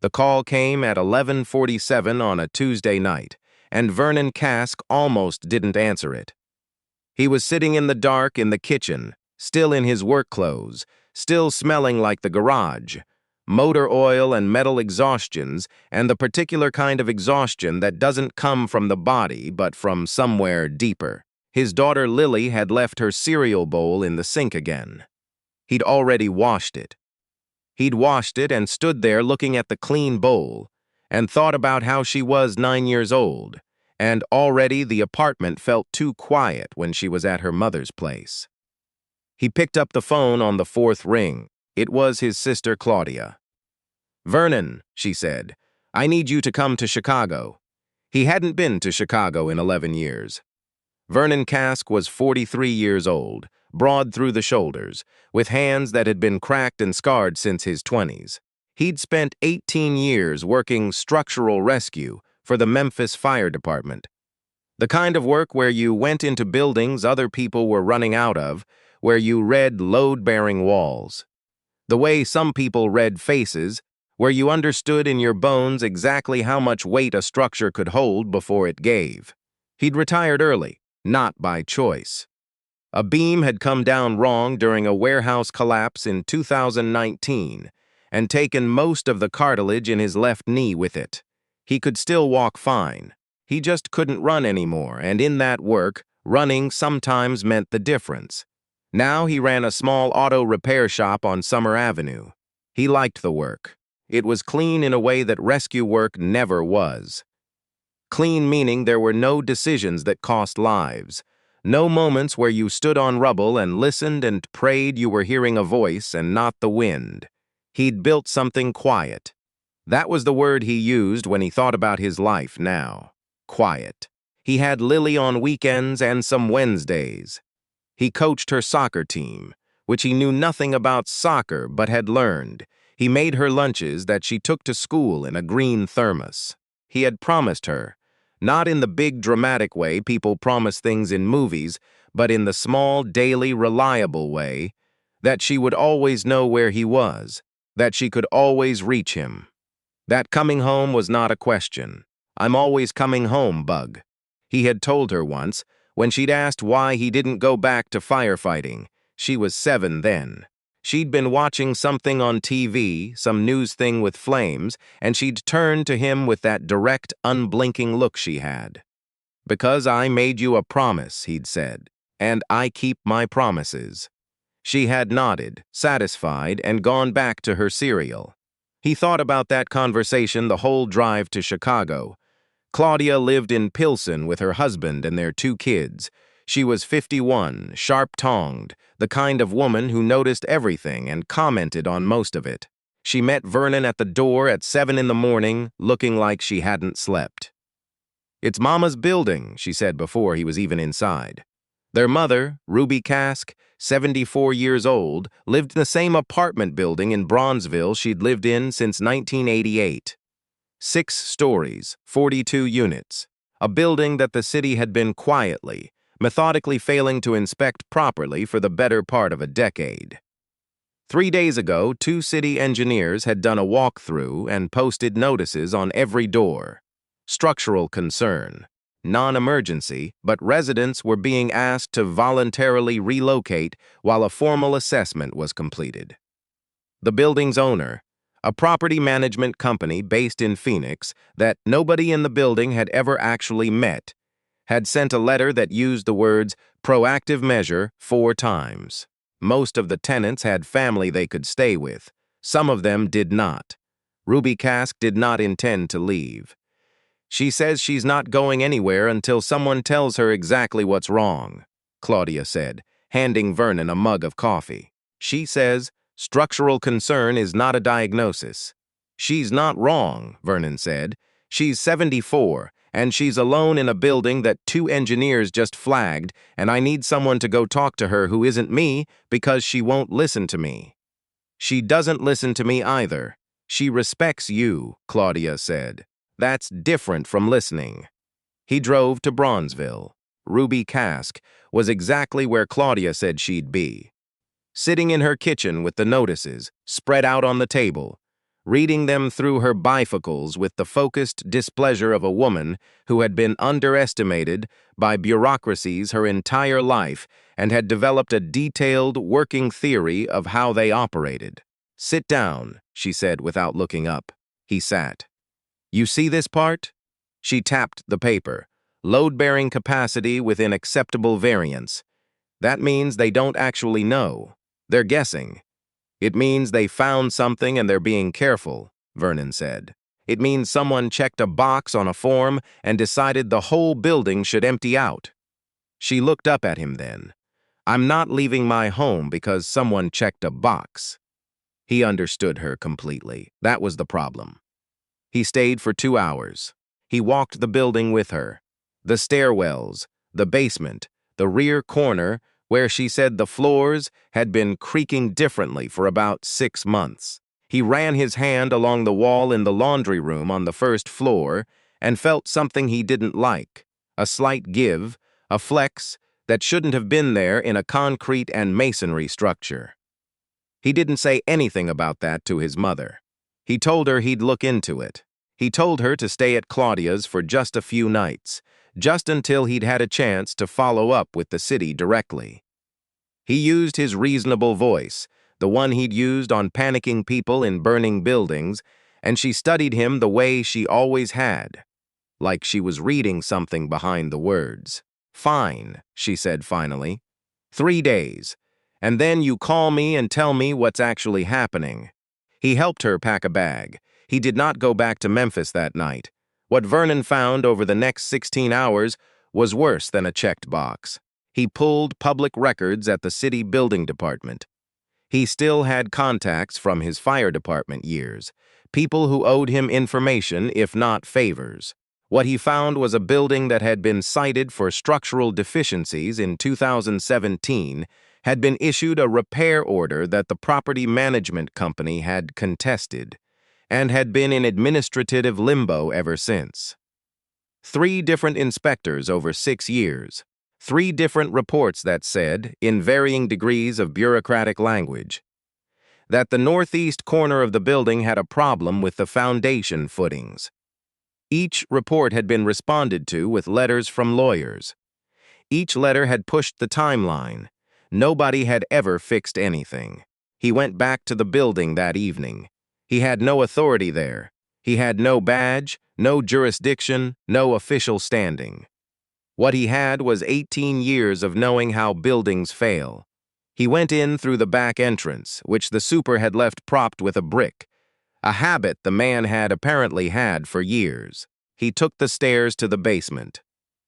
The call came at 11:47 on a Tuesday night, and Vernon Cask almost didn't answer it. He was sitting in the dark in the kitchen, still in his work clothes, still smelling like the garage, motor oil and metal exhaustions, and the particular kind of exhaustion that doesn't come from the body but from somewhere deeper. His daughter Lily had left her cereal bowl in the sink again. He'd already washed it. He'd washed it and stood there looking at the clean bowl, and thought about how she was 9 years old, and already the apartment felt too quiet when she was at her mother's place. He picked up the phone on the fourth ring. It was his sister Claudia. "Vernon," she said, "I need you to come to Chicago." He hadn't been to Chicago in 11 years. Vernon Cask was 43 years old, broad through the shoulders, with hands that had been cracked and scarred since his 20s. He'd spent 18 years working structural rescue for the Memphis Fire Department. The kind of work where you went into buildings other people were running out of, where you read load-bearing walls. The way some people read faces, where you understood in your bones exactly how much weight a structure could hold before it gave. He'd retired early, not by choice. A beam had come down wrong during a warehouse collapse in 2019 and taken most of the cartilage in his left knee with it. He could still walk fine. He just couldn't run anymore, and in that work, running sometimes meant the difference. Now he ran a small auto repair shop on Summer Avenue. He liked the work. It was clean in a way that rescue work never was. Clean meaning there were no decisions that cost lives. No moments where you stood on rubble and listened and prayed you were hearing a voice and not the wind. He'd built something quiet. That was the word he used when he thought about his life now. Quiet. He had Lily on weekends and some Wednesdays. He coached her soccer team, which he knew nothing about soccer but had learned. He made her lunches that she took to school in a green thermos. He had promised her, not in the big dramatic way people promise things in movies, but in the small, daily, reliable way, that she would always know where he was, that she could always reach him. That coming home was not a question. "I'm always coming home, Bug," he had told her once, when she'd asked why he didn't go back to firefighting. She was 7 then. She'd been watching something on TV, some news thing with flames, and she'd turned to him with that direct, unblinking look she had. "Because I made you a promise," he'd said, "and I keep my promises." She had nodded, satisfied, and gone back to her cereal. He thought about that conversation the whole drive to Chicago. Claudia lived in Pilsen with her husband and their 2 kids. She was 51, sharp-tongued, the kind of woman who noticed everything and commented on most of it. She met Vernon at the door at 7 in the morning, looking like she hadn't slept. "It's Mama's building," she said before he was even inside. Their mother, Ruby Cask, 74 years old, lived in the same apartment building in Bronzeville she'd lived in since 1988. 6 stories, 42 units. A building that the city had been quietly, methodically failing to inspect properly for the better part of a decade. 3 days ago, 2 city engineers had done a walkthrough and posted notices on every door. Structural concern. Non-emergency, but residents were being asked to voluntarily relocate while a formal assessment was completed. The building's owner, a property management company based in Phoenix that nobody in the building had ever actually met, had sent a letter that used the words "proactive measure" 4 times. Most of the tenants had family they could stay with. Some of them did not. Ruby Cask did not intend to leave. "She says she's not going anywhere until someone tells her exactly what's wrong," Claudia said, handing Vernon a mug of coffee. "She says structural concern is not a diagnosis." "She's not wrong," Vernon said. "She's 74, and she's alone in a building that 2 engineers just flagged, and I need someone to go talk to her who isn't me because she won't listen to me." "She doesn't listen to me either. She respects you," Claudia said. "That's different from listening." He drove to Bronzeville. Ruby Cask was exactly where Claudia said she'd be. Sitting in her kitchen with the notices spread out on the table, reading them through her bifocals with the focused displeasure of a woman who had been underestimated by bureaucracies her entire life and had developed a detailed working theory of how they operated. "Sit down," she said without looking up. He sat. "You see this part?" She tapped the paper. "Load-bearing capacity within acceptable variance. That means they don't actually know. They're guessing. It means they found something and they're being careful," Vernon said. "It means someone checked a box on a form and decided the whole building should empty out." She looked up at him then. "I'm not leaving my home because someone checked a box." He understood her completely. That was the problem. He stayed for 2 hours. He walked the building with her. The stairwells, the basement, the rear corner, where she said the floors had been creaking differently for about 6 months. He ran his hand along the wall in the laundry room on the first floor and felt something he didn't like, a slight give, a flex that shouldn't have been there in a concrete and masonry structure. He didn't say anything about that to his mother. He told her he'd look into it. He told her to stay at Claudia's for just a few nights, just until he'd had a chance to follow up with the city directly. He used his reasonable voice, the one he'd used on panicking people in burning buildings, and she studied him the way she always had, like she was reading something behind the words. "Fine," she said finally. 3 days, and then you call me and tell me what's actually happening." He helped her pack a bag. He did not go back to Memphis that night. What Vernon found over the next 16 hours was worse than a checked box. He pulled public records at the city building department. He still had contacts from his fire department years, people who owed him information, if not favors. What he found was a building that had been cited for structural deficiencies in 2017 had been issued a repair order that the property management company had contested, and had been in administrative limbo ever since. 3 different inspectors over 6 years. 3 different reports that said, in varying degrees of bureaucratic language, that the northeast corner of the building had a problem with the foundation footings. Each report had been responded to with letters from lawyers. Each letter had pushed the timeline. Nobody had ever fixed anything. He went back to the building that evening. He had no authority there. He had no badge, no jurisdiction, no official standing. What he had was 18 years of knowing how buildings fail. He went in through the back entrance, which the super had left propped with a brick, a habit the man had apparently had for years. He took the stairs to the basement.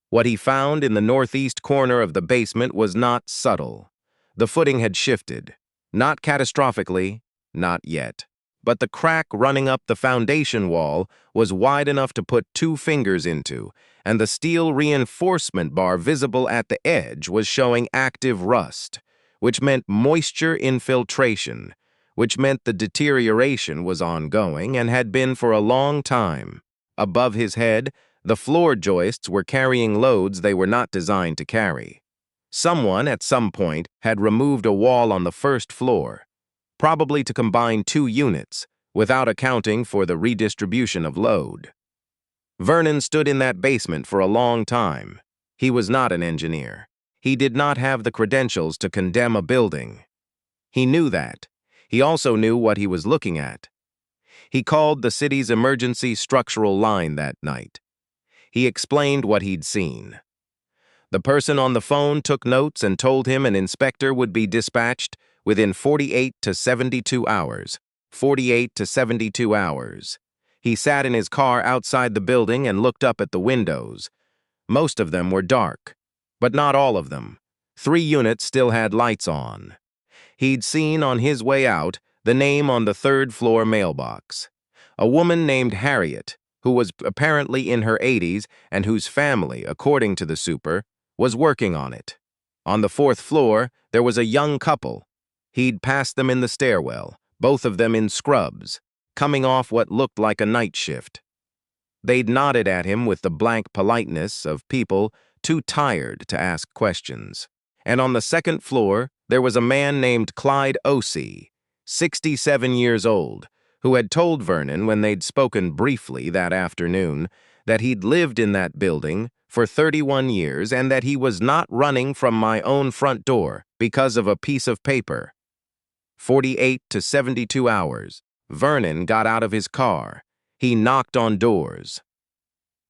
What he found in the northeast corner of the basement was not subtle. The footing had shifted. Not catastrophically, not yet. But the crack running up the foundation wall was wide enough to put 2 fingers into, and the steel reinforcement bar visible at the edge was showing active rust, which meant moisture infiltration, which meant the deterioration was ongoing and had been for a long time. Above his head, the floor joists were carrying loads they were not designed to carry. Someone, at some point, had removed a wall on the first floor, probably to combine 2 units, without accounting for the redistribution of load. Vernon stood in that basement for a long time. He was not an engineer. He did not have the credentials to condemn a building. He knew that. He also knew what he was looking at. He called the city's emergency structural line that night. He explained what he'd seen. The person on the phone took notes and told him an inspector would be dispatched within 48 to 72 hours. 48 to 72 hours. He sat in his car outside the building and looked up at the windows. Most of them were dark, but not all of them. 3 units still had lights on. He'd seen on his way out the name on the 3rd floor mailbox. A woman named Harriet, who was apparently in her 80s and whose family, according to the super, was working on it. On the 4th floor, there was a young couple. He'd passed them in the stairwell, both of them in scrubs, coming off what looked like a night shift. They'd nodded at him with the blank politeness of people too tired to ask questions. And on the 2nd floor, there was a man named Clyde Osee, 67 years old, who had told Vernon when they'd spoken briefly that afternoon that he'd lived in that building for 31 years and that he was not running from my own front door because of a piece of paper. 48 to 72 hours. Vernon got out of his car. He knocked on doors.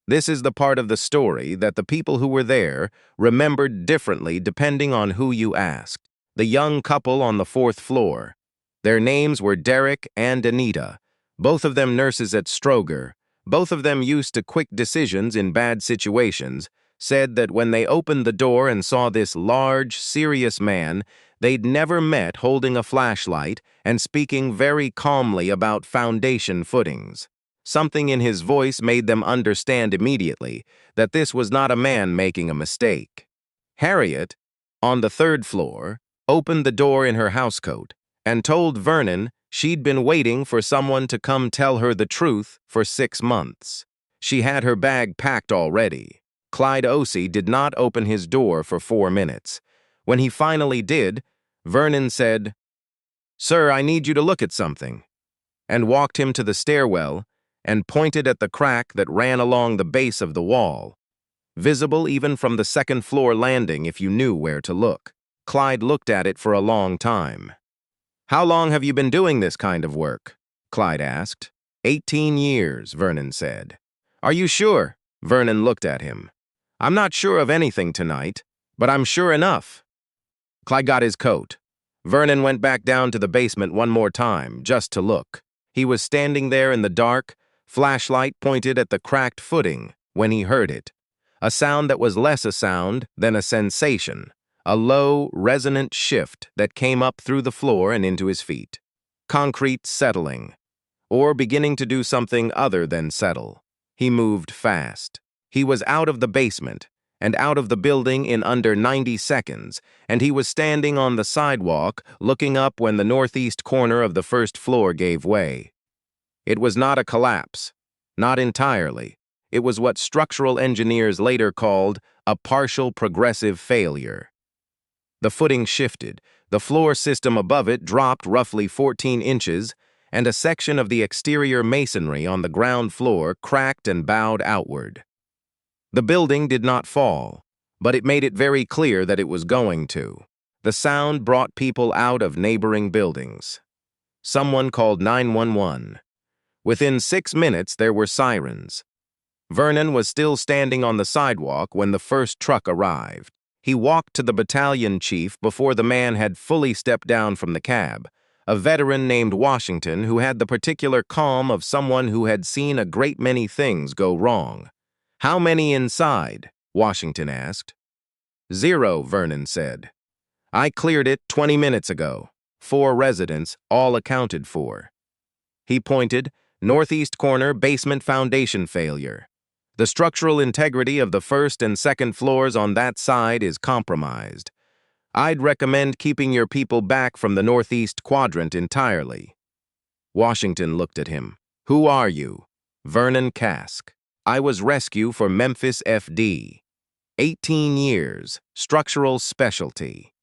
This is the part of the story that the people who were there remembered differently depending on who you asked. The young couple on the 4th floor. Their names were Derek and Anita, both of them nurses at Stroger, both of them used to quick decisions in bad situations, said that when they opened the door and saw this large, serious man they'd never met holding a flashlight and speaking very calmly about foundation footings. Something in his voice made them understand immediately that this was not a man making a mistake. Harriet, on the 3rd floor, opened the door in her housecoat and told Vernon she'd been waiting for someone to come tell her the truth for 6 months. She had her bag packed already. Clyde Osey did not open his door for 4 minutes. When he finally did, Vernon said, "Sir, I need you to look at something," and walked him to the stairwell and pointed at the crack that ran along the base of the wall, visible even from the 2nd floor landing if you knew where to look. Clyde looked at it for a long time. "How long have you been doing this kind of work?" Clyde asked. 18 years, Vernon said. "Are you sure?" Vernon looked at him. "I'm not sure of anything tonight, but I'm sure enough." Clyde got his coat. Vernon went back down to the basement one more time, just to look. He was standing there in the dark, flashlight pointed at the cracked footing, when he heard it. A sound that was less a sound than a sensation, a low, resonant shift that came up through the floor and into his feet. Concrete settling, or beginning to do something other than settle. He moved fast. He was out of the basement, and out of the building in under 90 seconds, and he was standing on the sidewalk looking up when the northeast corner of the 1st floor gave way. It was not a collapse, not entirely. It was what structural engineers later called a partial progressive failure. The footing shifted, the floor system above it dropped roughly 14 inches, and a section of the exterior masonry on the ground floor cracked and bowed outward. The building did not fall, but it made it very clear that it was going to. The sound brought people out of neighboring buildings. Someone called 911. Within 6 minutes, there were sirens. Vernon was still standing on the sidewalk when the first truck arrived. He walked to the battalion chief before the man had fully stepped down from the cab, a veteran named Washington who had the particular calm of someone who had seen a great many things go wrong. "How many inside?" Washington asked. "0, Vernon said. "I cleared it 20 minutes ago. 4 residents, all accounted for." He pointed, "Northeast corner basement foundation failure. The structural integrity of the 1st and 2nd floors on that side is compromised. I'd recommend keeping your people back from the northeast quadrant entirely." Washington looked at him. "Who are you?" "Vernon Cask. I was rescue for Memphis FD. 18 years, structural specialty."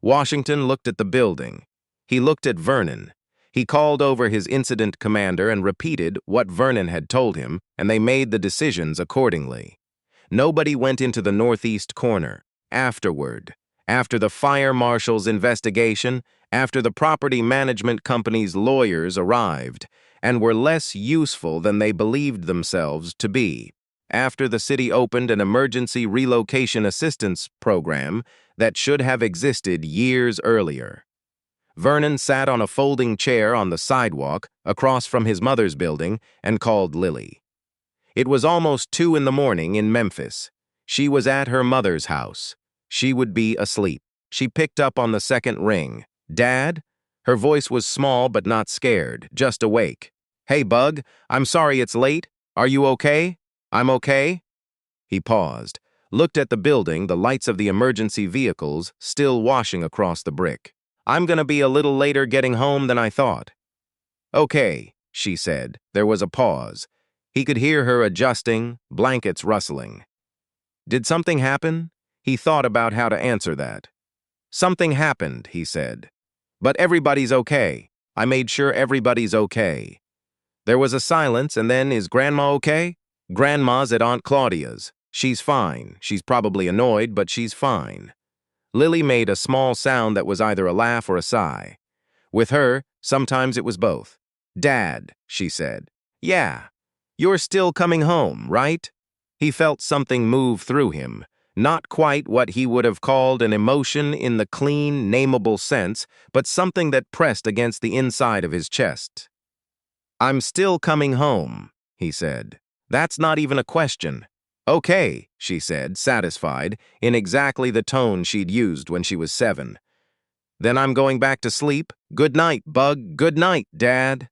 Washington looked at the building. He looked at Vernon. He called over his incident commander and repeated what Vernon had told him, and they made the decisions accordingly. Nobody went into the northeast corner. Afterward, after the fire marshal's investigation, after the property management company's lawyers arrived, and were less useful than they believed themselves to be, after the city opened an emergency relocation assistance program that should have existed years earlier. Vernon sat on a folding chair on the sidewalk across from his mother's building and called Lily. It was almost 2 in the morning in Memphis. She was at her mother's house. She would be asleep. She picked up on the 2nd ring. "Dad?" Her voice was small but not scared, just awake. "Hey, Bug, I'm sorry it's late. Are you okay?" "I'm okay." He paused, looked at the building, the lights of the emergency vehicles still washing across the brick. "I'm gonna be a little later getting home than I thought." "Okay," she said. There was a pause. He could hear her adjusting, blankets rustling. "Did something happen?" He thought about how to answer that. "Something happened," he said. "But everybody's okay. I made sure everybody's okay." There was a silence, and then, "Is Grandma okay?" "Grandma's at Aunt Claudia's. She's fine. She's probably annoyed, but she's fine." Lily made a small sound that was either a laugh or a sigh. With her, sometimes it was both. "Dad," she said. "Yeah. You're still coming home, right?" He felt something move through him. Not quite what he would have called an emotion in the clean, nameable sense, but something that pressed against the inside of his chest. "I'm still coming home," he said. "That's not even a question." "Okay," she said, satisfied, in exactly the tone she'd used when she was 7. "Then I'm going back to sleep. Good night, Bug. Good night, Dad."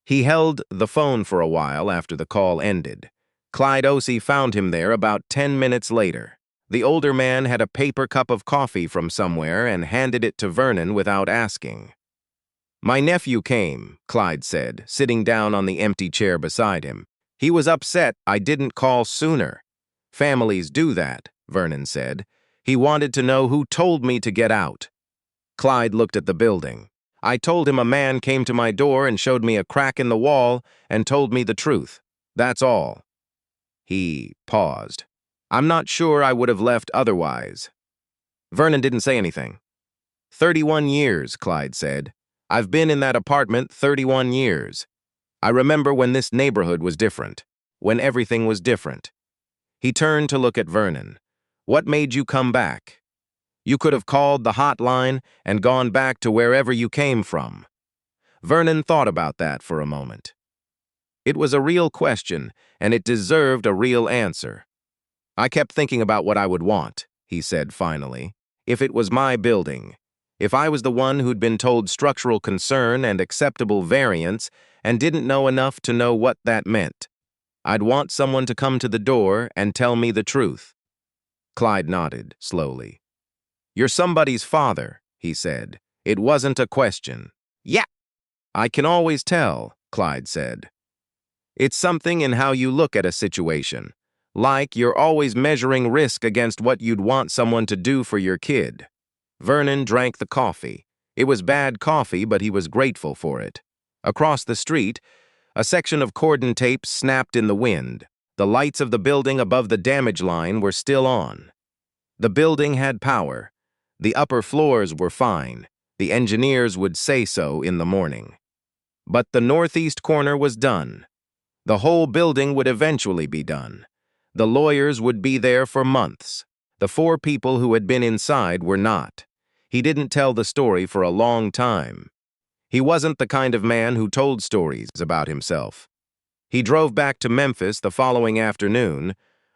He held the phone for a while after the call ended. Clyde Osey found him there about 10 minutes later. The older man had a paper cup of coffee from somewhere and handed it to Vernon without asking. "My nephew came," Clyde said, sitting down on the empty chair beside him. "He was upset I didn't call sooner." "Families do that," Vernon said. "He wanted to know who told me to get out." Clyde looked at the building. "I told him a man came to my door and showed me a crack in the wall and told me the truth. That's all." He paused. "I'm not sure I would have left otherwise." Vernon didn't say anything. 31 years, Clyde said. "I've been in that apartment 31 years. I remember when this neighborhood was different, when everything was different." He turned to look at Vernon. "What made you come back? You could have called the hotline and gone back to wherever you came from." Vernon thought about that for a moment. It was a real question, and it deserved a real answer. "I kept thinking about what I would want," he said finally, "if it was my building. If I was the one who'd been told structural concern and acceptable variance and didn't know enough to know what that meant. I'd want someone to come to the door and tell me the truth." Clyde nodded, slowly. "You're somebody's father," he said. "It wasn't a question." "Yeah." "I can always tell," Clyde said. "It's something in how you look at a situation. Like you're always measuring risk against what you'd want someone to do for your kid." Vernon drank the coffee. It was bad coffee, but he was grateful for it. Across the street, a section of cordon tape snapped in the wind. The lights of the building above the damage line were still on. The building had power. The upper floors were fine. The engineers would say so in the morning. But the northeast corner was done. The whole building would eventually be done. The lawyers would be there for months. The 4 people who had been inside were not. He didn't tell the story for a long time. He wasn't the kind of man who told stories about himself. He drove back to Memphis the following afternoon,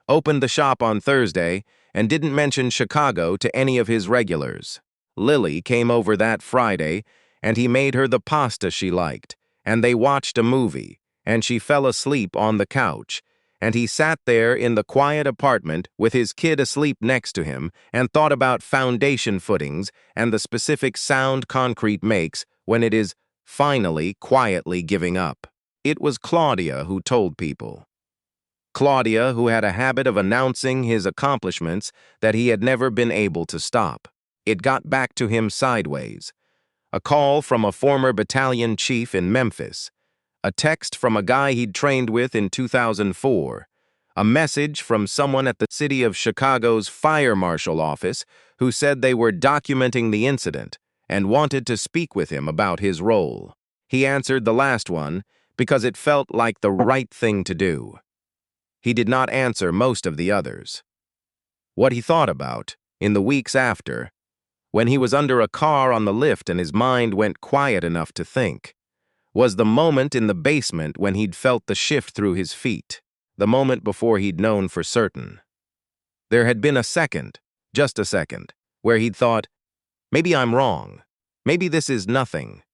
opened the shop on Thursday, and didn't mention Chicago to any of his regulars. Lily came over that Friday, and he made her the pasta she liked, and they watched a movie, and she fell asleep on the couch, and he sat there in the quiet apartment with his kid asleep next to him and thought about foundation footings and the specific sound concrete makes when it is finally quietly giving up. It was Claudia who told people. Claudia, who had a habit of announcing his accomplishments that he had never been able to stop. It got back to him sideways. A call from a former battalion chief in Memphis. A text from a guy he'd trained with in 2004. A message from someone at the City of Chicago's fire marshal office who said they were documenting the incident and wanted to speak with him about his role. He answered the last one because it felt like the right thing to do. He did not answer most of the others. What he thought about, in the weeks after, when he was under a car on the lift and his mind went quiet enough to think, was the moment in the basement when he'd felt the shift through his feet, the moment before he'd known for certain. There had been a second, just a second, where he'd thought, maybe I'm wrong. Maybe this is nothing.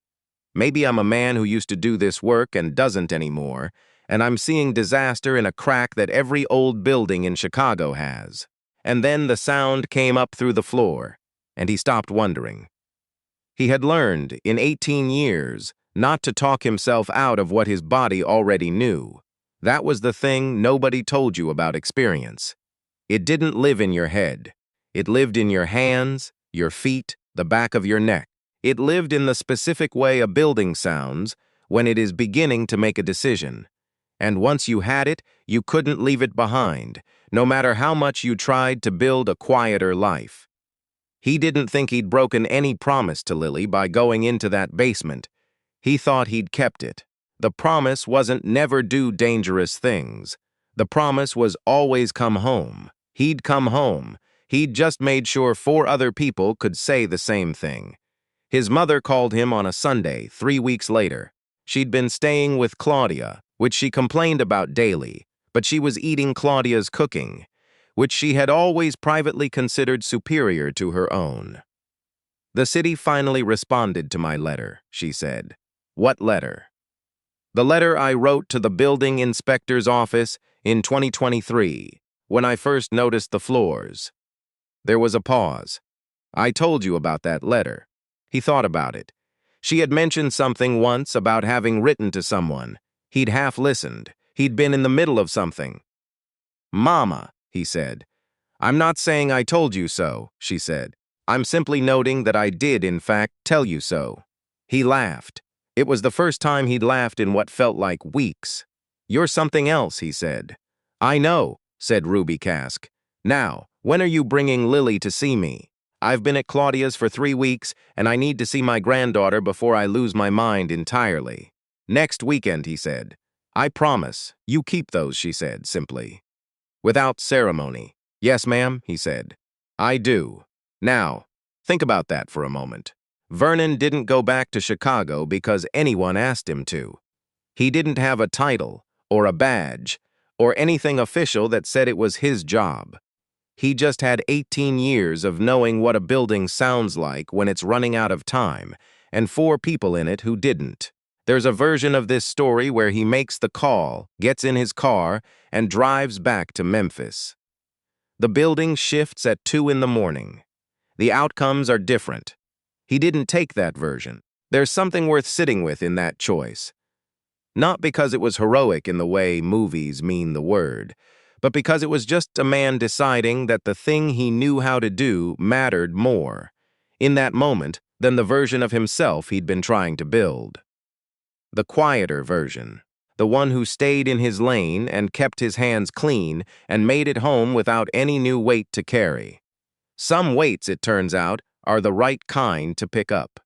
Maybe I'm a man who used to do this work and doesn't anymore, and I'm seeing disaster in a crack that every old building in Chicago has. And then the sound came up through the floor, and he stopped wondering. He had learned, in 18 years, not to talk himself out of what his body already knew. That was the thing nobody told you about experience. It didn't live in your head. It lived in your hands, your feet, the back of your neck. It lived in the specific way a building sounds when it is beginning to make a decision. And once you had it, you couldn't leave it behind, no matter how much you tried to build a quieter life. He didn't think he'd broken any promise to Lily by going into that basement. He thought he'd kept it. The promise wasn't never do dangerous things. The promise was always come home. He'd come home. He'd just made sure 4 other people could say the same thing. His mother called him on a Sunday, 3 weeks later. She'd been staying with Claudia, which she complained about daily, but she was eating Claudia's cooking, which she had always privately considered superior to her own. "The city finally responded to my letter," she said. "What letter?" "The letter I wrote to the building inspector's office in 2023, when I first noticed the floors." There was a pause. "I told you about that letter." He thought about it. She had mentioned something once about having written to someone. He'd half listened. He'd been in the middle of something. "Mama," he said. "I'm not saying I told you so," she said. "I'm simply noting that I did, in fact, tell you so." He laughed. It was the first time he'd laughed in what felt like weeks. "You're something else," he said. "I know," said Ruby Cask. "Now, when are you bringing Lily to see me? I've been at Claudia's for 3 weeks, and I need to see my granddaughter before I lose my mind entirely." "Next weekend," he said. "I promise. You keep those," she said, simply. Without ceremony. "Yes, ma'am," he said. "I do." Now, think about that for a moment. Vernon didn't go back to Chicago because anyone asked him to. He didn't have a title, or a badge, or anything official that said it was his job. He just had 18 years of knowing what a building sounds like when it's running out of time, and 4 people in it who didn't. There's a version of this story where he makes the call, gets in his car, and drives back to Memphis. The building shifts at 2 in the morning. The outcomes are different. He didn't take that version. There's something worth sitting with in that choice. Not because it was heroic in the way movies mean the word, but because it was just a man deciding that the thing he knew how to do mattered more, in that moment, than the version of himself he'd been trying to build. The quieter version. The one who stayed in his lane and kept his hands clean and made it home without any new weight to carry. Some weights, it turns out, are the right kind to pick up.